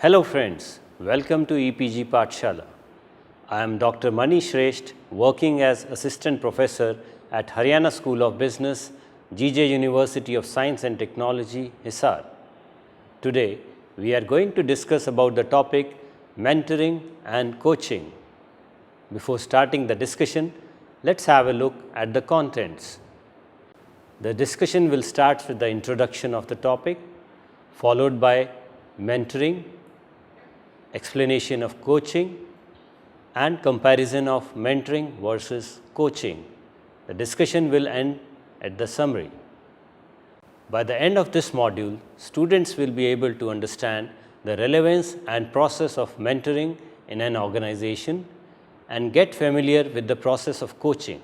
Hello friends, welcome to EPG Pathshala. I am Dr. Mani Shresht, working as Assistant Professor at Haryana School of Business, GJ University of Science and Technology, Hisar. Today, we are going to discuss about the topic mentoring and coaching. Before starting the discussion, let's have a look at the contents. The discussion will start with the introduction of the topic, followed by mentoring, explanation of coaching, and comparison of mentoring versus coaching. The discussion will end at the summary. By the end of this module, students will be able to understand the relevance and process of mentoring in an organization and get familiar with the process of coaching.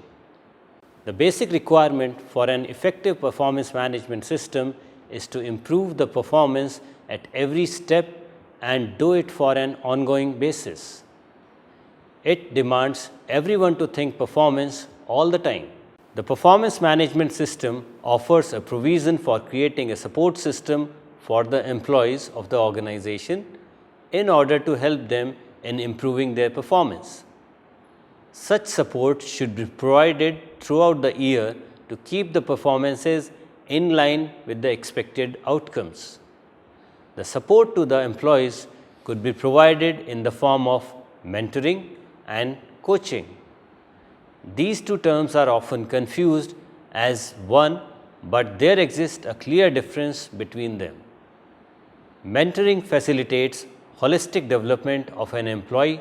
The basic requirement for an effective performance management system is to improve the performance at every step and do it for an ongoing basis. It demands everyone to think performance all the time. The performance management system offers a provision for creating a support system for the employees of the organization in order to help them in improving their performance. Such support should be provided throughout the year to keep the performances in line with the expected outcomes. The support to the employees could be provided in the form of mentoring and coaching. These two terms are often confused as one, but there exists a clear difference between them. Mentoring facilitates holistic development of an employee,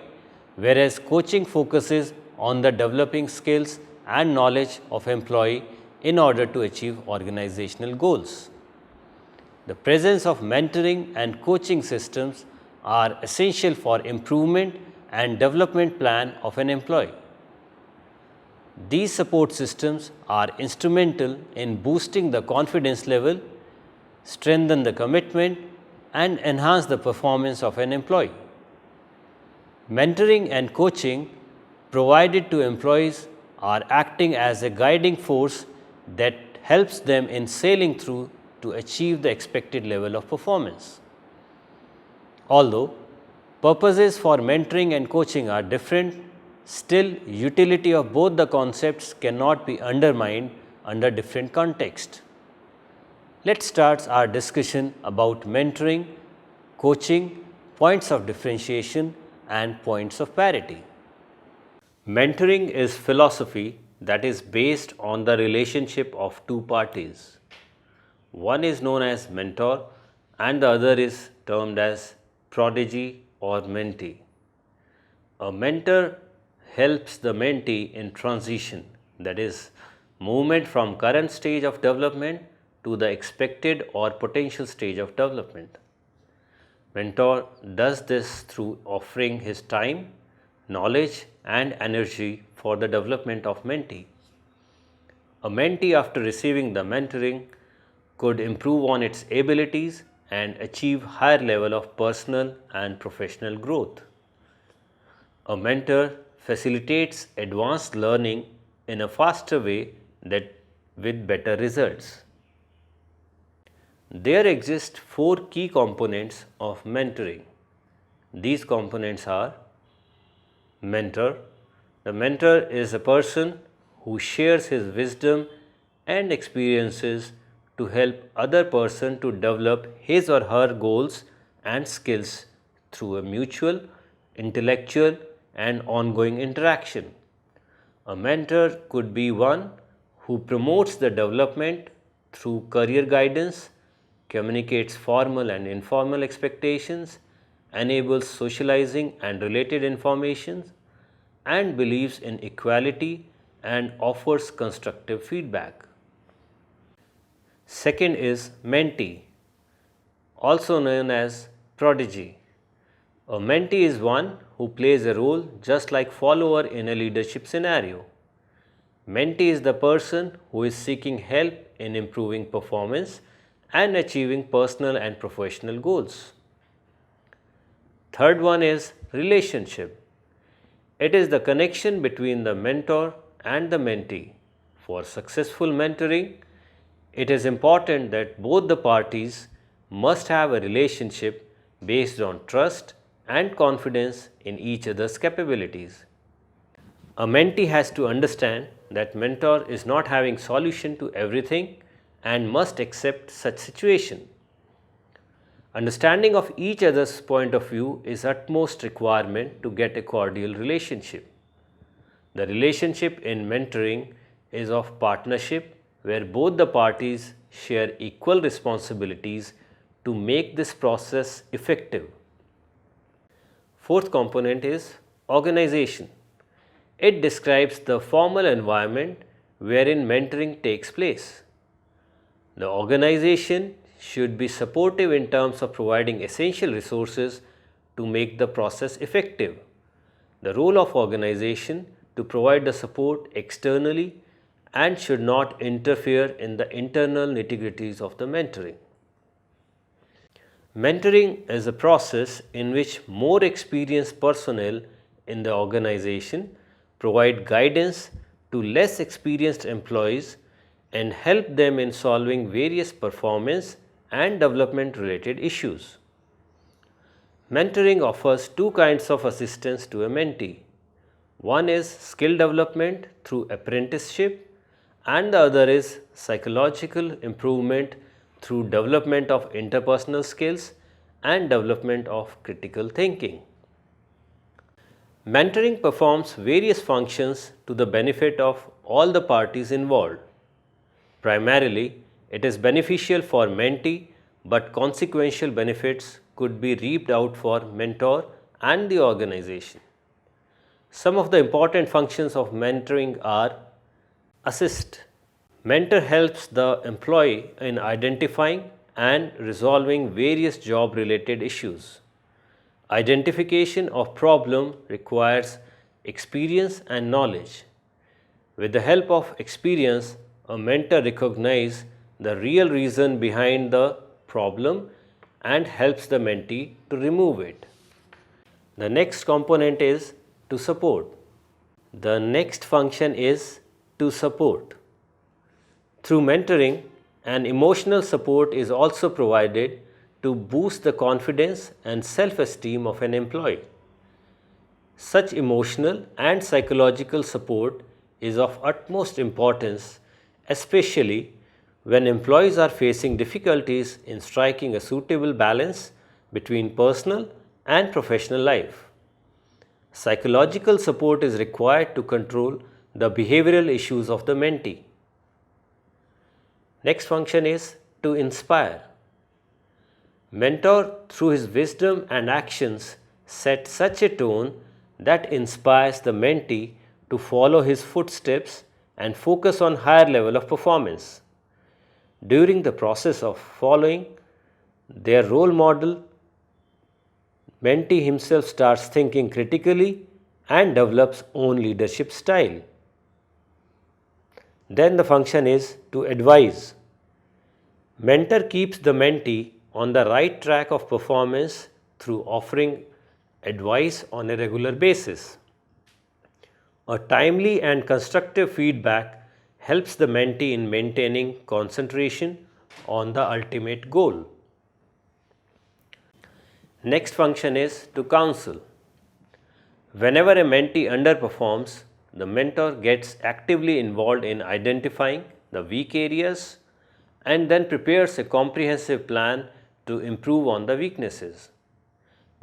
whereas coaching focuses on the developing skills and knowledge of employee in order to achieve organizational goals. The presence of mentoring and coaching systems are essential for improvement and development plan of an employee. These support systems are instrumental in boosting the confidence level, strengthen the commitment, and enhance the performance of an employee. Mentoring and coaching provided to employees are acting as a guiding force that helps them in sailing through to achieve the expected level of performance. Although purposes for mentoring and coaching are different, still utility of both the concepts cannot be undermined under different contexts. Let's start our discussion about mentoring, coaching, points of differentiation, and points of parity. Mentoring is philosophy that is based on the relationship of two parties. One is known as mentor and the other is termed as prodigy or mentee. A mentor helps the mentee in transition, that is, movement from current stage of development to the expected or potential stage of development. Mentor does this through offering his time, knowledge, and energy for the development of mentee. A mentee, after receiving the mentoring, could improve on its abilities and achieve higher level of personal and professional growth. A mentor facilitates advanced learning in a faster way with better results. There exist 4 key components of mentoring. These components are mentor. The mentor is a person who shares his wisdom and experiences to help other person to develop his or her goals and skills through a mutual, intellectual, and ongoing interaction. A mentor could be one who promotes the development through career guidance, communicates formal and informal expectations, enables socializing and related information, and believes in equality and offers constructive feedback. Second is mentee, also known as prodigy. A mentee is one who plays a role just like follower in a leadership scenario. Mentee is the person who is seeking help in improving performance and achieving personal and professional goals. Third one is relationship. It is the connection between the mentor and the mentee. For successful mentoring, it is important that both the parties must have a relationship based on trust and confidence in each other's capabilities. A mentee has to understand that mentor is not having solution to everything and must accept such situation. Understanding of each other's point of view is utmost requirement to get a cordial relationship. The relationship in mentoring is of partnership where both the parties share equal responsibilities to make this process effective. Fourth component is organization. It describes the formal environment wherein mentoring takes place. The organization should be supportive in terms of providing essential resources to make the process effective. The role of organization to provide the support externally and should not interfere in the internal nitty-gritties of the mentoring. Mentoring is a process in which more experienced personnel in the organization provide guidance to less experienced employees and help them in solving various performance and development related issues. Mentoring offers two kinds of assistance to a mentee. One is skill development through apprenticeship and the other is psychological improvement through development of interpersonal skills and development of critical thinking. Mentoring performs various functions to the benefit of all the parties involved. Primarily, it is beneficial for mentee, but consequential benefits could be reaped out for mentor and the organization. Some of the important functions of mentoring are: assist. Mentor helps the employee in identifying and resolving various job related issues. Identification of problem requires experience and knowledge. With the help of experience, a mentor recognizes the real reason behind the problem and helps the mentee to remove it. The next component is to support. The next function is to support. Through mentoring, an emotional support is also provided to boost the confidence and self-esteem of an employee. Such emotional and psychological support is of utmost importance, especially when employees are facing difficulties in striking a suitable balance between personal and professional life. Psychological support is required to control the behavioral issues of the mentee. Next function is to inspire. Mentor, through his wisdom and actions, sets such a tone that inspires the mentee to follow his footsteps and focus on higher level of performance. During the process of following their role model, mentee himself starts thinking critically and develops own leadership style. Then the function is to advise. Mentor keeps the mentee on the right track of performance through offering advice on a regular basis. A timely and constructive feedback helps the mentee in maintaining concentration on the ultimate goal. Next function is to counsel. Whenever a mentee underperforms, the mentor gets actively involved in identifying the weak areas and then prepares a comprehensive plan to improve on the weaknesses.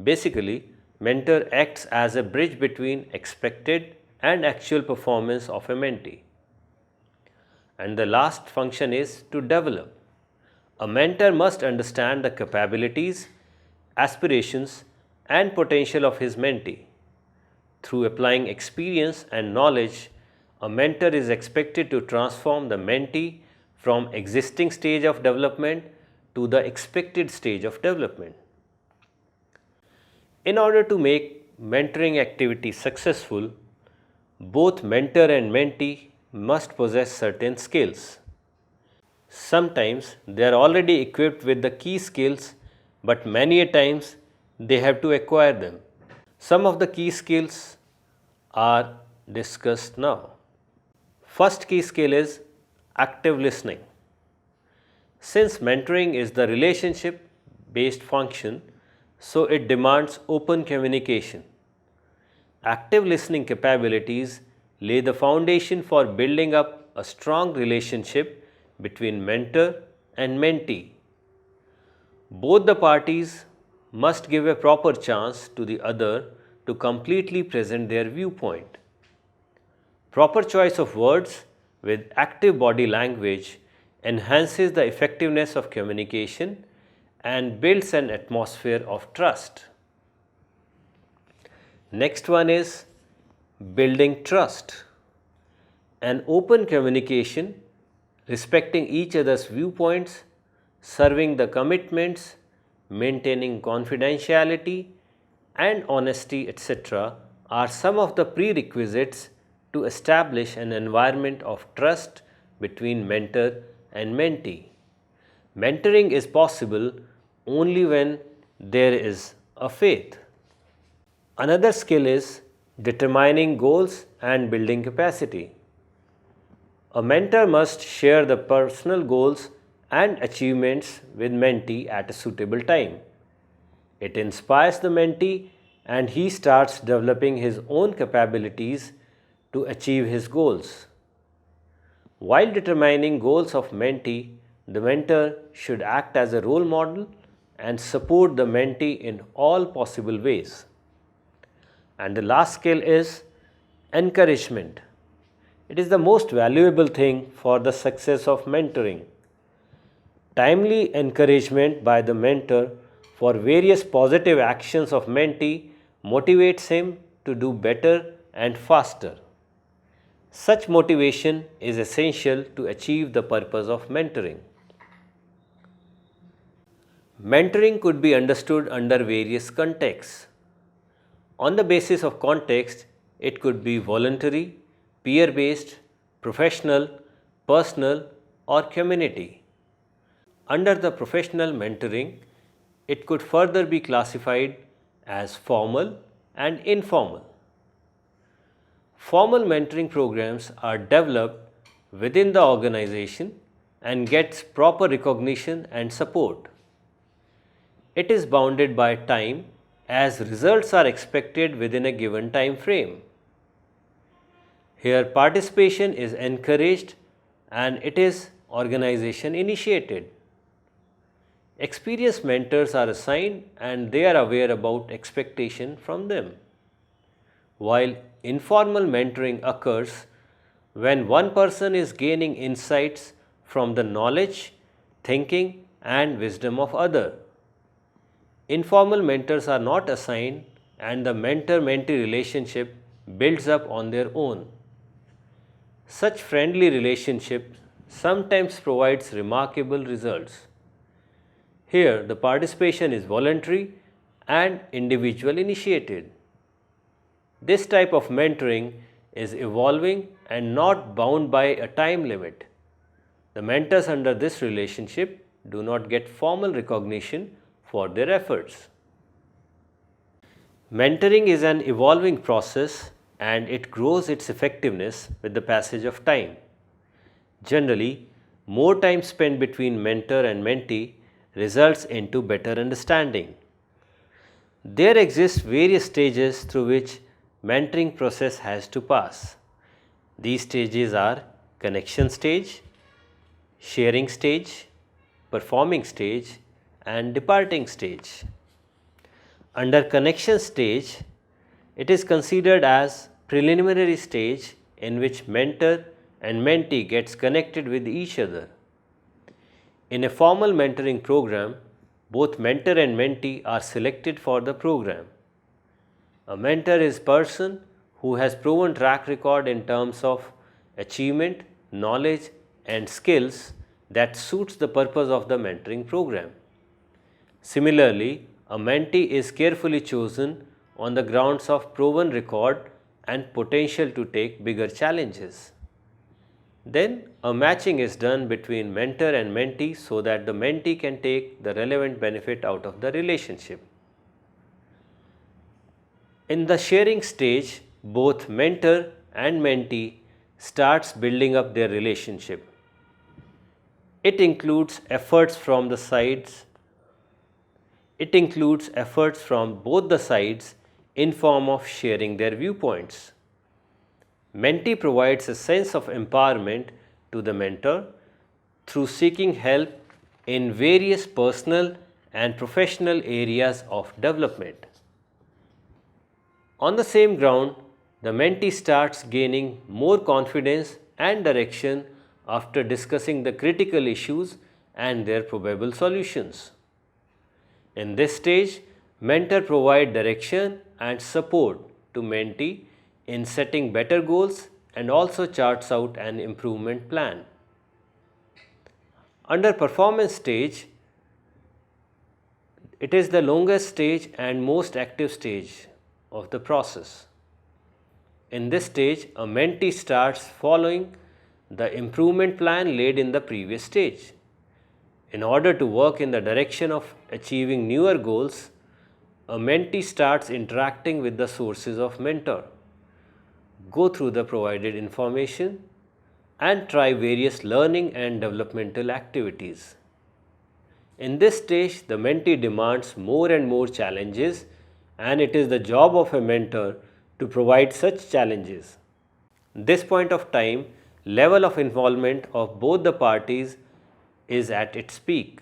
Basically, mentor acts as a bridge between expected and actual performance of a mentee. And the last function is to develop. A mentor must understand the capabilities, aspirations, and potential of his mentee. Through applying experience and knowledge, a mentor is expected to transform the mentee from existing stage of development to the expected stage of development. In order to make mentoring activity successful, both mentor and mentee must possess certain skills. Sometimes they are already equipped with the key skills, but many a times they have to acquire them. Some of the key skills are discussed now. First key skill is active listening. Since mentoring is the relationship based function, so it demands open communication. Active listening capabilities lay the foundation for building up a strong relationship between mentor and mentee. Both the parties must give a proper chance to the other to completely present their viewpoint. Proper choice of words with active body language enhances the effectiveness of communication and builds an atmosphere of trust. Next one is building trust. An open communication, respecting each other's viewpoints, serving the commitments, maintaining confidentiality and honesty, etc., are some of the prerequisites to establish an environment of trust between mentor and mentee. Mentoring is possible only when there is a faith. Another skill is determining goals and building capacity. A mentor must share the personal goals and achievements with mentee at a suitable time. It inspires the mentee and he starts developing his own capabilities to achieve his goals. While determining goals of mentee, the mentor should act as a role model and support the mentee in all possible ways. And the last skill is encouragement. It is the most valuable thing for the success of mentoring. Timely encouragement by the mentor for various positive actions of mentee motivates him to do better and faster. Such motivation is essential to achieve the purpose of mentoring. Mentoring could be understood under various contexts. On the basis of context, it could be voluntary, peer-based, professional, personal, or community. Under the professional mentoring, it could further be classified as formal and informal. Formal mentoring programs are developed within the organization and gets proper recognition and support. It is bounded by time as results are expected within a given time frame. Here participation is encouraged and it is organization initiated. Experienced mentors are assigned and they are aware about expectation from them. While informal mentoring occurs when one person is gaining insights from the knowledge, thinking and wisdom of other. Informal mentors are not assigned and the mentor-mentee relationship builds up on their own. Such friendly relationship sometimes provides remarkable results. Here the participation is voluntary and individual initiated. This type of mentoring is evolving and not bound by a time limit. The mentors under this relationship do not get formal recognition for their efforts. Mentoring is an evolving process and it grows its effectiveness with the passage of time. Generally, more time spent between mentor and mentee results into better understanding. There exist various stages through which mentoring process has to pass. These stages are connection stage, sharing stage, performing stage and departing stage. Under connection stage, it is considered as preliminary stage in which mentor and mentee gets connected with each other. In a formal mentoring program, both mentor and mentee are selected for the program. A mentor is a person who has proven track record in terms of achievement, knowledge and skills that suits the purpose of the mentoring program. Similarly, a mentee is carefully chosen on the grounds of proven record and potential to take bigger challenges. Then a matching is done between mentor and mentee so that the mentee can take the relevant benefit out of the relationship. In the sharing stage, both mentor and mentee starts building up their relationship. It includes efforts from the sides It includes efforts from both the sides in form of sharing their viewpoints. Mentee provides a sense of empowerment to the mentor through seeking help in various personal and professional areas of development. On the same ground, the mentee starts gaining more confidence and direction after discussing the critical issues and their probable solutions. In this stage, mentor provides direction and support to mentee in setting better goals and also charts out an improvement plan. Under performance stage, it is the longest stage and most active stage of the process. In this stage, a mentee starts following the improvement plan laid in the previous stage. In order to work in the direction of achieving newer goals, a mentee starts interacting with the sources of mentor, go through the provided information, and try various learning and developmental activities. In this stage, the mentee demands more and more challenges, and it is the job of a mentor to provide such challenges. This point of time, level of involvement of both the parties is at its peak.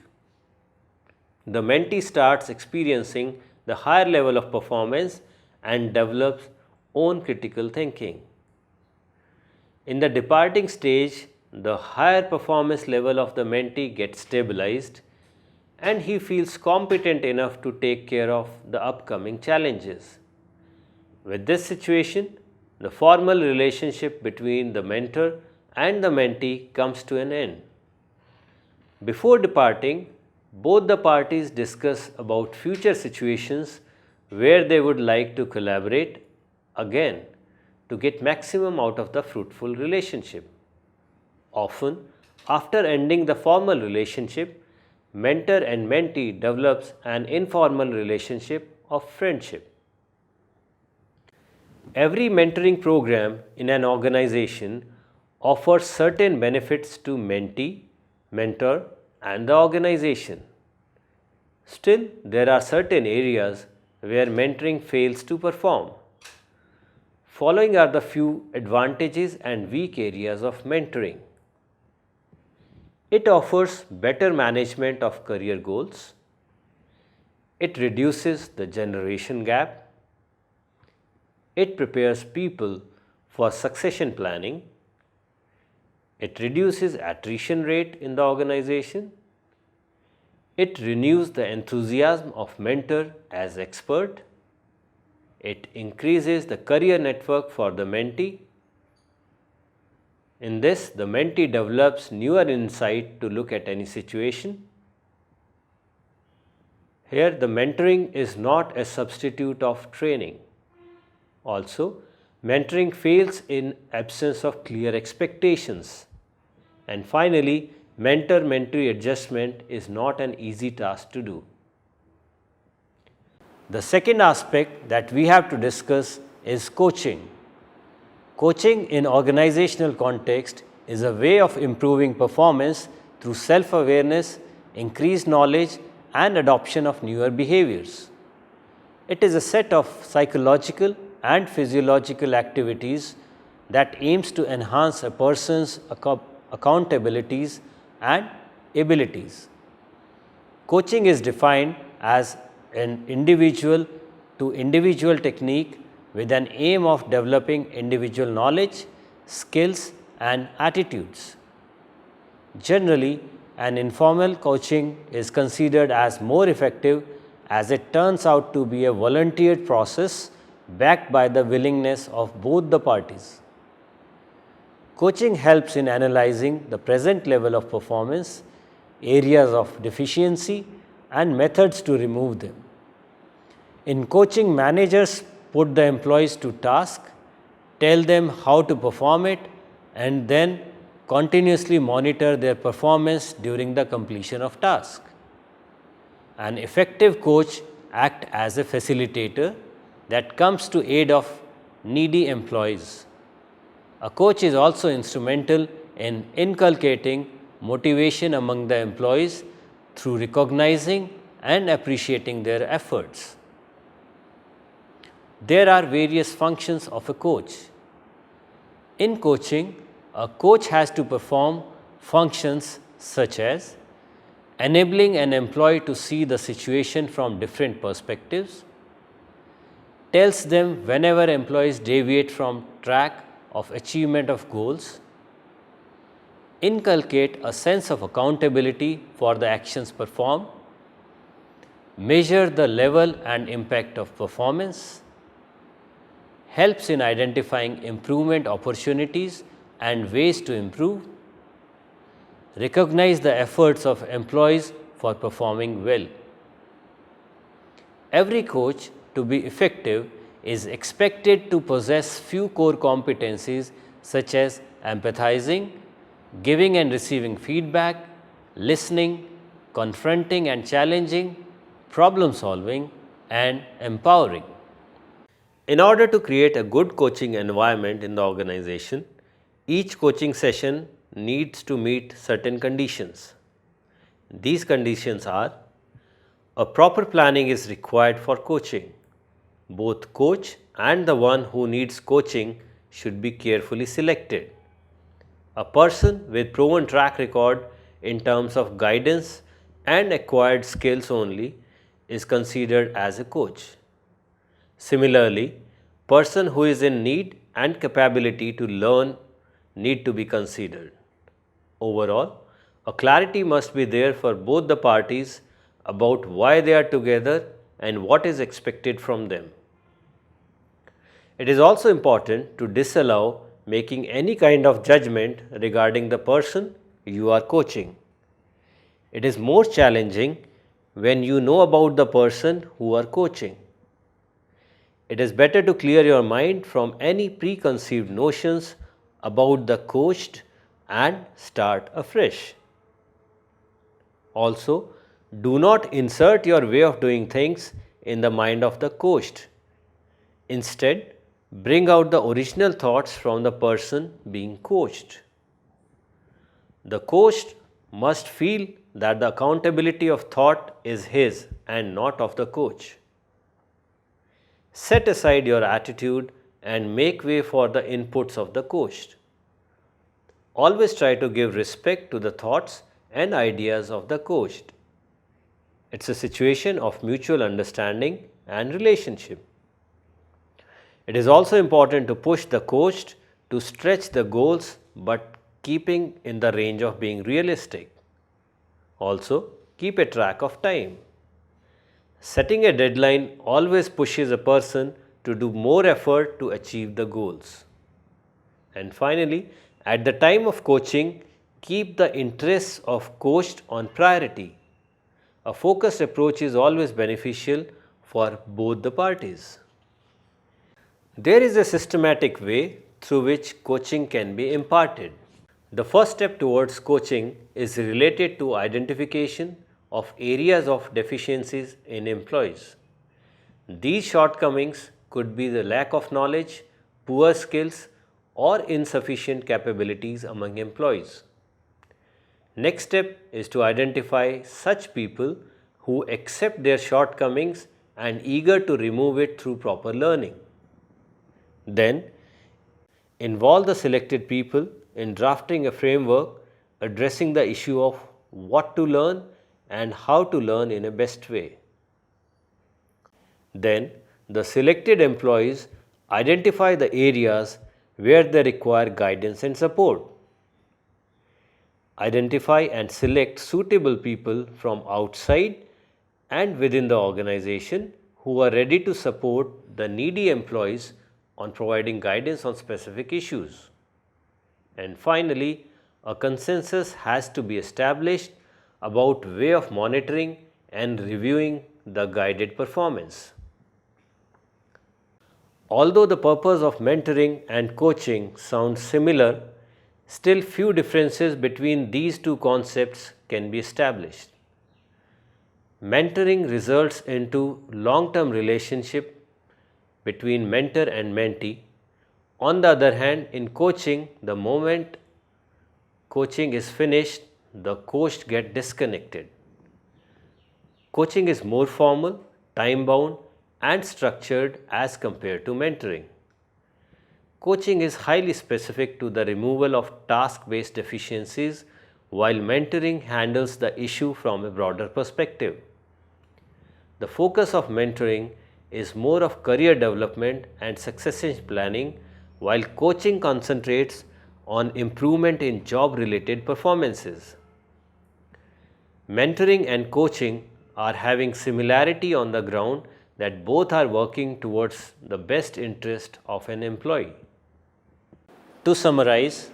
The mentee starts experiencing the higher level of performance and develops own critical thinking. In the departing stage, the higher performance level of the mentee gets stabilized and he feels competent enough to take care of the upcoming challenges. With this situation, the formal relationship between the mentor and the mentee comes to an end. Before departing, both the parties discuss about future situations where they would like to collaborate again to get maximum out of the fruitful relationship. Often, after ending the formal relationship, mentor and mentee develops an informal relationship of friendship. Every mentoring program in an organization offers certain benefits to mentee, mentor and the organization. Still, there are certain areas where mentoring fails to perform. Following are the few advantages and weak areas of mentoring. It offers better management of career goals. It reduces the generation gap. It prepares people for succession planning. It reduces attrition rate in the organization. It renews the enthusiasm of mentor as expert. It increases the career network for the mentee. In this, the mentee develops newer insight to look at any situation. Here, the mentoring is not a substitute of training. Also, mentoring fails in absence of clear expectations. And finally, mentor-mentee adjustment is not an easy task to do. The second aspect that we have to discuss is coaching. Coaching in organizational context is a way of improving performance through self-awareness, increased knowledge and adoption of newer behaviors. It is a set of psychological and physiological activities that aims to enhance a person's accountabilities and abilities. Coaching is defined as an individual to individual technique with an aim of developing individual knowledge, skills and attitudes. Generally, an informal coaching is considered as more effective as it turns out to be a volunteered process backed by the willingness of both the parties. Coaching helps in analyzing the present level of performance, areas of deficiency and methods to remove them. In coaching, managers put the employees to task, tell them how to perform it and then continuously monitor their performance during the completion of task. An effective coach acts as a facilitator that comes to aid of needy employees. A coach is also instrumental in inculcating motivation among the employees through recognizing and appreciating their efforts. There are various functions of a coach. In coaching, a coach has to perform functions such as enabling an employee to see the situation from different perspectives, tells them whenever employees deviate from track of achievement of goals, inculcate a sense of accountability for the actions performed, measure the level and impact of performance, helps in identifying improvement opportunities and ways to improve, recognize the efforts of employees for performing well. Every coach, to be effective, is expected to possess few core competencies such as empathizing, giving and receiving feedback, listening, confronting and challenging, problem solving, and empowering. In order to create a good coaching environment in the organization, each coaching session needs to meet certain conditions. These conditions are: a proper planning is required for coaching. Both coach and the one who needs coaching should be carefully selected. A person with proven track record in terms of guidance and acquired skills only is considered as a coach. Similarly, person who is in need and capability to learn need to be considered. Overall, a clarity must be there for both the parties about why they are together and what is expected from them. It is also important to disallow making any kind of judgment regarding the person you are coaching. It is more challenging when you know about the person who are coaching. It is better to clear your mind from any preconceived notions about the coached and start afresh. Also, do not insert your way of doing things in the mind of the coached. Instead, bring out the original thoughts from the person being coached. The coached must feel that the accountability of thought is his and not of the coach. Set aside your attitude and make way for the inputs of the coached. Always try to give respect to the thoughts and ideas of the coached. It's a situation of mutual understanding and relationship. It is also important to push the coached to stretch the goals but keeping in the range of being realistic. Also, keep a track of time. Setting a deadline always pushes a person to do more effort to achieve the goals. And finally, at the time of coaching, keep the interests of coached on priority. A focused approach is always beneficial for both the parties. There is a systematic way through which coaching can be imparted. The first step towards coaching is related to identification of areas of deficiencies in employees. These shortcomings could be the lack of knowledge, poor skills, or insufficient capabilities among employees. Next step is to identify such people who accept their shortcomings and eager to remove it through proper learning. Then, involve the selected people in drafting a framework addressing the issue of what to learn and how to learn in a best way. Then, the selected employees identify the areas where they require guidance and support. Identify and select suitable people from outside and within the organization who are ready to support the needy employees on providing guidance on specific issues. And finally, a consensus has to be established about way of monitoring and reviewing the guided performance. Although the purpose of mentoring and coaching sounds similar, still few differences between these two concepts can be established. Mentoring results into long-term relationship between mentor and mentee. On the other hand, in coaching, the moment coaching is finished, the coached get disconnected. Coaching is more formal, time-bound, and structured as compared to mentoring. Coaching is highly specific to the removal of task-based deficiencies, while mentoring handles the issue from a broader perspective. The focus of mentoring is more of career development and succession planning, while coaching concentrates on improvement in job-related performances. Mentoring and coaching are having similarity on the ground that both are working towards the best interest of an employee. To summarize,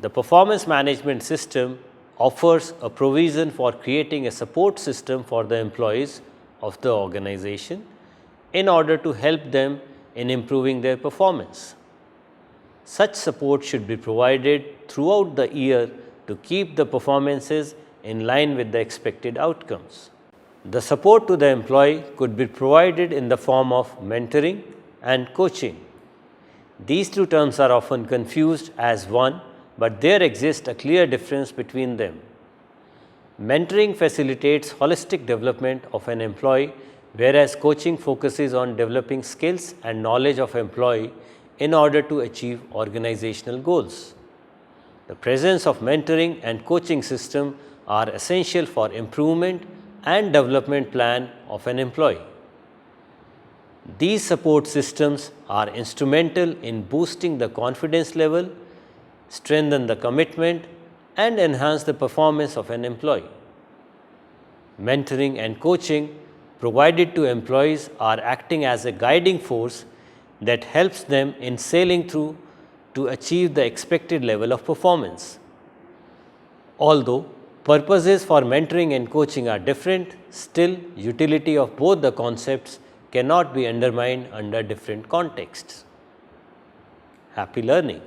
the performance management system offers a provision for creating a support system for the employees of the organization in order to help them in improving their performance. Such support should be provided throughout the year to keep the performances in line with the expected outcomes. The support to the employee could be provided in the form of mentoring and coaching. These two terms are often confused as one, but there exists a clear difference between them. Mentoring facilitates holistic development of an employee, whereas coaching focuses on developing skills and knowledge of employee in order to achieve organizational goals. The presence of mentoring and coaching system are essential for improvement and development plan of an employee. These support systems are instrumental in boosting the confidence level, strengthen the commitment, and enhance the performance of an employee. Mentoring and coaching provided to employees are acting as a guiding force that helps them in sailing through to achieve the expected level of performance. Although purposes for mentoring and coaching are different, still utility of both the concepts cannot be undermined under different contexts. Happy learning!